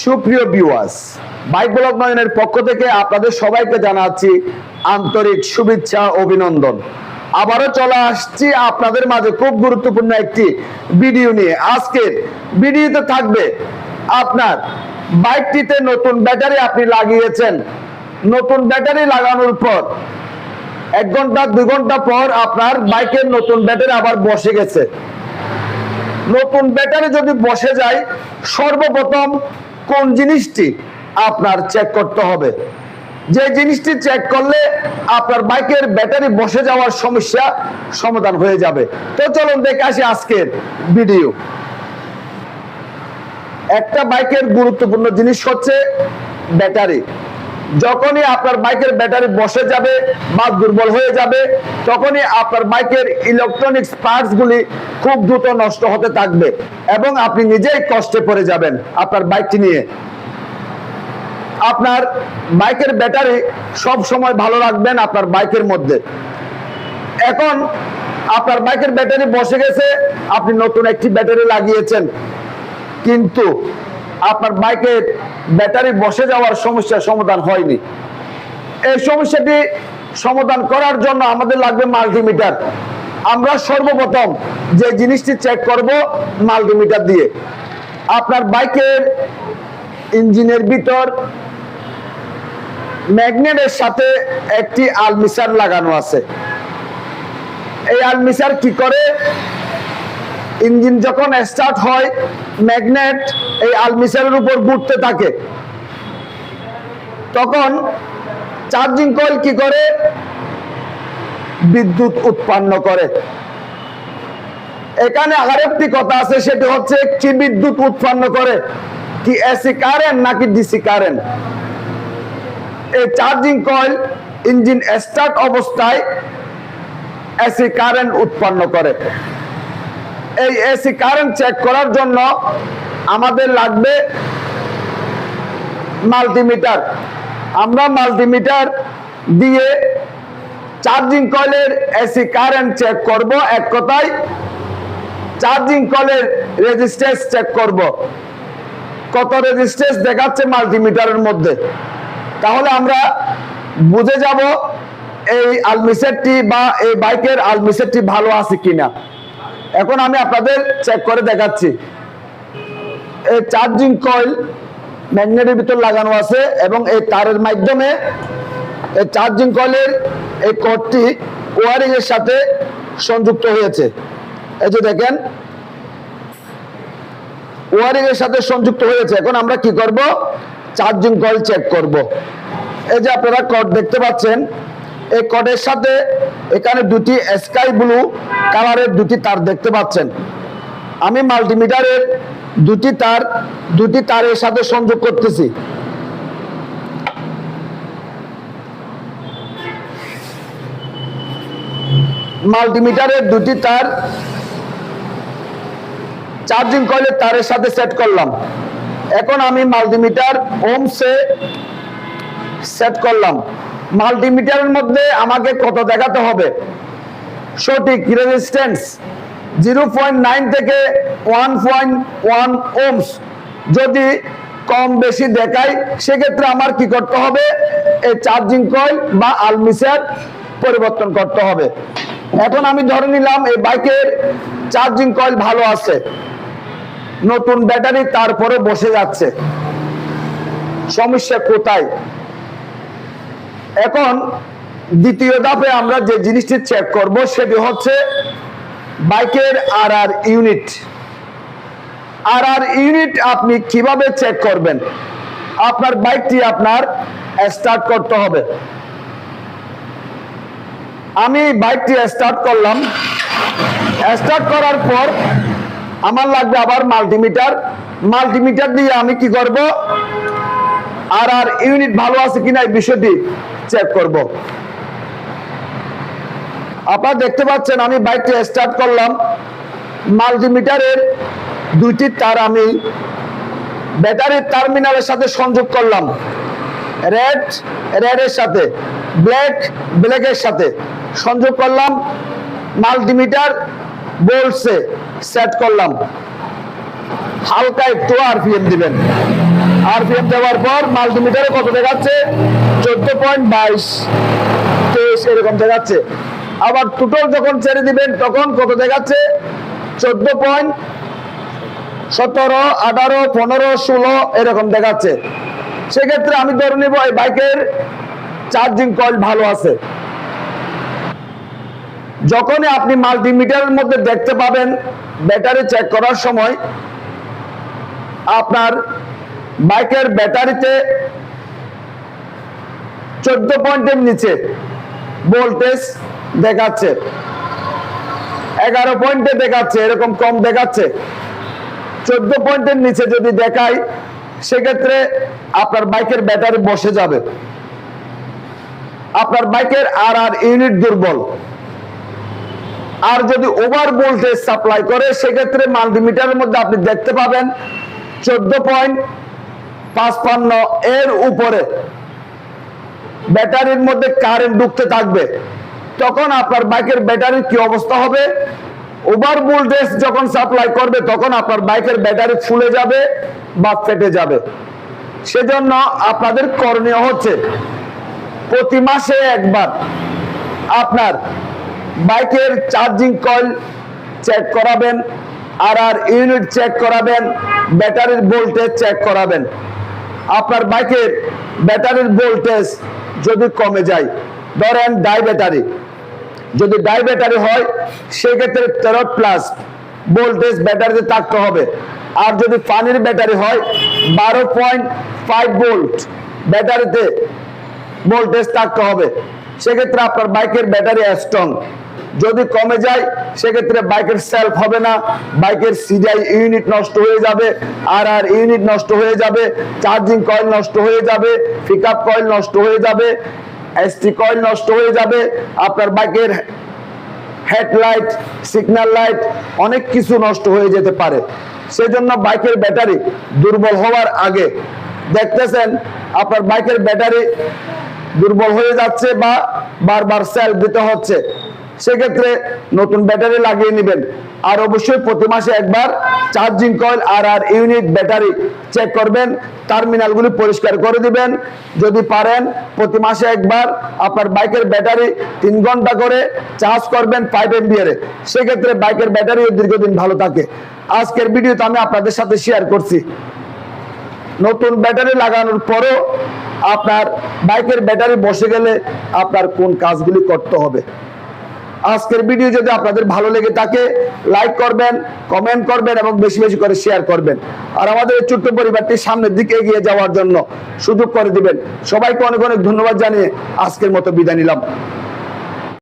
সুপ্রিয় viewers, bike blog নয়নের পক্ষ থেকে আপনাদের সবাইকে জানাচ্ছি আন্তরিক শুভেচ্ছা অভিনন্দন। আবারও চলে আসছি আপনাদের মাঝে খুব গুরুত্বপূর্ণ একটি ভিডিও নিয়ে। আজকের ভিডিওতে থাকবে আপনার বাইকটিতে নতুন ব্যাটারি আপনি লাগিয়েছেন, নতুন ব্যাটারি লাগানোর পর 1 ঘন্টা 2 ঘন্টা পর আপনার বাইকের নতুন ব্যাটারি আবার বসে গেছে। নতুন ব্যাটারি যদি বসে যায়, সর্বপ্রথম কোন জিনিসটি আপনার চেক করতে হবে? যে জিনিসটি চেক করলে আপনার বাইকের ব্যাটারি বসে যাওয়ার সমস্যা সমাধান হয়ে যাবে। তো চলুন দেখে আসি আজকের ভিডিও। একটা বাইকের গুরুত্বপূর্ণ জিনিস হচ্ছে ব্যাটারি। যখনই আপনার বাইকের ব্যাটারি বসে যাবে বা দুর্বল হয়ে যাবে, তখনই আপনার বাইকের ইলেকট্রনিক্স পার্টস গুলি খুব দ্রুত নষ্ট হতে থাকবে এবং আপনি নিজেই কষ্টে পড়ে যাবেন আপনার বাইকটি নিয়ে। আপনার বাইকের ব্যাটারি সব সময় ভালো রাখবেন আপনার বাইকের মধ্যে। এখন আপনার বাইকের ব্যাটারি বসে গেছে, আপনি নতুন একটি ব্যাটারি লাগিয়েছেন, কিন্তু আপনার বাইকের ব্যাটারি বসে যাওয়ার সমস্যার সমাধান হয়নি। এই সমস্যাটি সমাধান করার জন্য আমাদের লাগবে মাল্টিমিটার। আমরা সর্বপ্রথম যে জিনিসটি চেক করব মাল্টিমিটার দিয়ে। আপনার বাইকের ইঞ্জিনের ভিতর ম্যাগনেটের সাথে একটি আর্মেচার লাগানো আছে। এই আর্মেচার কি করে? ইঞ্জিন যখন স্টার্ট হয়, ম্যাগনেট এই আর্মেচারের উপর ঘুরতে থাকে, তখন চার্জিং কয়েল কি করে? বিদ্যুৎ উৎপন্ন করে। এখানে আরেকটি কথা আছে, সেটি হচ্ছে কি বিদ্যুৎ উৎপন্ন করে, কি এসি কারেন্ট নাকি ডিসি কারেন্ট? এই চার্জিং কয়েল ইঞ্জিন স্টার্ট অবস্থায় এসি কারেন্ট উৎপন্ন করে। এই এসি কারেন্ট চেক করার জন্য আমাদের লাগবে মাল্টিমিটার। আমরা মাল্টিমিটার দিয়ে চার্জিং কয়েলের এসি কারেন্ট চেক করব। এক কথায় চার্জিং কয়েলের রেজিস্ট্যান্স চেক করব, কত রেজিস্ট্যান্স দেখাচ্ছে মাল্টিমিটারের মধ্যে। তাহলে আমরা বুঝে যাব এই আর্মেচারটি বা এই বাইকের আর্মেচারটি ভালো আছে কিনা। এখন আমি আপনাদের চেক করে দেখাচ্ছি। এই চার্জিং কয়েল ম্যাগনেটের ভিতর লাগানো আছে এবং এই তারের মাধ্যমে এই চার্জিং কয়েলের এই কর্ডটি ওয়ারিং এর সাথে সংযুক্ত হয়েছে। এই যে দেখেন, ওয়ারিং এর সাথে সংযুক্ত হয়েছে। এখন আমরা কি করব? চার্জিং কয়েল চেক করব। এই যে আপনারা কর্ড দেখতে পাচ্ছেন, এই কর্ডের সাথে এখানে দুটি স্কাই ব্লু কালারের দুটি তার দেখতে পাচ্ছেন। আমি মাল্টিমিটারের দুটি তারের সাথে সংযোগ করতেছি। মাল্টিমিটারের দুটি তার চার্জিং কয়েলের তারের সাথে সেট করলাম। এখন আমি মাল্টিমিটার ওহমসে সেট করলাম। মাল্টিমিটারের মধ্যে আমাকে কত দেখাতে হবে? সঠিক রেজিস্ট্যান্স 0.9 থেকে 1.1 ওহমস। যদি কম বেশি দেখায়, সেক্ষেত্রে আমার কি করতে হবে? এই চার্জিং কয়েল বা আর্মেচার পরিবর্তন করতে হবে। এখন আমি ধরে নিলাম এই বাইকের চার্জিং কয়েল ভালো আছে, নতুন ব্যাটারি তারপরে বসে যাচ্ছে। সমস্যা কোথায়? এখন দ্বিতীয় ধাপে আমরা যে জিনিসটি চেক করব সেটি হচ্ছে বাইকের আরআর ইউনিট। আরআর ইউনিট আপনি কিভাবে চেক করবেন? আপনার বাইকটি আপনার স্টার্ট করতে হবে। আমি বাইকটি স্টার্ট করলাম। স্টার্ট করার পর আমার লাগবে আবার মাল্টিমিটার। মাল্টিমিটার দিয়ে আমি কি করব? আরআর ইউনিট ভালো আছে কিনা এই বিষয়টি চেক করব। আপনারা দেখতে পাচ্ছেন আমি বাইকটি স্টার্ট করলাম। মাল্টিমিটারের দুইটি তার আমি ব্যাটারির টার্মিনালের সাথে সংযোগ করলাম। রেডের সাথে, ব্ল্যাকের সাথে সংযোগ করলাম। মাল্টিমিটার বোল্টসে সেট করলাম। হালকা একটু আরপিএম দিবেন। আরপিএম দেওয়ার পর মাল্টিমিটারে কত দেখাচ্ছে? 14.22 এরকম দেখাচ্ছে। আবার টোটাল যখন ছেড়ে দিবেন তখন কত দেখাচ্ছে? 14.17, 18, 15, 16 এরকম দেখাচ্ছে। সেক্ষেত্রে আমি ধরে নিব এই বাইকের চার্জিং কয়েল ভালো আছে। যখনই আপনি মাল্টিমিটারের মধ্যে দেখতে পাবেন ব্যাটারি চেক করার সময় আপনার বাইকের ব্যাটারিতে 14 পয়েন্টের নিচে ভোল্টেজ দেখাচ্ছে, 11 পয়েন্টে দেখাচ্ছে, এরকম কম দেখাচ্ছে। 14 পয়েন্টের নিচে যদি দেখায় সেক্ষেত্রে আপনার বাইকের ব্যাটারি বসে যাবে, আপনার বাইকের আর ইউনিট দুর্বল। আর যদি ওভার ভোল্টেজ সাপ্লাই করে সেক্ষেত্রে মাল্টিমিটারের মধ্যে আপনি দেখতে পাবেন 14.55 এর উপরে ব্যাটারির মধ্যে কারেন্ট ঢুকতে থাকবে। তখন আপনার বাইকের ব্যাটারির কি অবস্থা হবে? ওভার ভোল্টেজ যখন সাপ্লাই করবে তখন আপনার বাইকের ব্যাটারি ফুলে যাবে বা ফেটে যাবে। সেজন্য আপনাদের করণীয় হচ্ছে প্রতি মাসে একবার আপনার বাইকের চার্জিং কয়েল চেক করাবেন, আর ইউনিট চেক করাবেন, ব্যাটারির ভোল্টেজ চেক করাবেন। আপনার বাইকের ব্যাটারির ভোল্টেজ যদি কমে যায়, ধরেন ডাই ব্যাটারি, যদি ডাই ব্যাটারি হয় সেক্ষেত্রে 13+ ভোল্টেজ ব্যাটারিতে থাকতে হবে। আর যদি পানির ব্যাটারি হয় 12.5 ভোল্ট ব্যাটারিতে ভোল্টেজ থাকতে হবে। সেক্ষেত্রে আপনার বাইকের ব্যাটারি স্ট্রং। যদি কমে যায় সেক্ষেত্রে বাইকের সেলফ হবে না, বাইকের সিডিআই ইউনিট নষ্ট হয়ে যাবে, আর ইউনিট নষ্ট হয়ে যাবে, চার্জিং কয়েল নষ্ট হয়ে যাবে, পিকআপ কয়েল নষ্ট হয়ে যাবে, এসটি কয়েল নষ্ট হয়ে যাবে, আপনার বাইকের হেডলাইট, সিগন্যাল লাইট অনেক কিছু নষ্ট হয়ে যেতে পারে। সেজন্য বাইকের ব্যাটারি দুর্বল হওয়ার আগে দেখতেছেন আপনার বাইকের ব্যাটারি দুর্বল হয়ে যাচ্ছে বা বারবার সেলফ দিতে হচ্ছে, সেক্ষেত্রে নতুন ব্যাটারি লাগিয়ে নেবেন। আর অবশ্যই প্রতি মাসে একবার চার্জিং কয়েল আর ইউনিট ব্যাটারি চেক করবেন, টার্মিনালগুলি পরিষ্কার করে দিবেন। যদি পারেন প্রতি মাসে একবার আপনার বাইকের ব্যাটারি 3 ঘন্টা করে চার্জ করবেন 5 এমপিআরে, সেক্ষেত্রে বাইকের ব্যাটারি দীর্ঘদিন ভালো থাকে। আজকের ভিডিওতে আমি আপনাদের সাথে শেয়ার করছি নতুন ব্যাটারি লাগানোর পরও আপনার বাইকের ব্যাটারি বসে গেলে আপনার কোন কাজগুলি করতে হবে। আজকের ভিডিও যদি আপনাদের ভালো লেগে থাকে লাইক করবেন, কমেন্ট করবেন এবং বেশি বেশি করে শেয়ার করবেন। আর আমাদের এই ছোট্ট পরিবারটি সামনের দিকে এগিয়ে যাওয়ার জন্য সুযোগ করে দিবেন। সবাইকে অনেক অনেক ধন্যবাদ জানিয়ে আজকের মতো বিদায় নিলাম।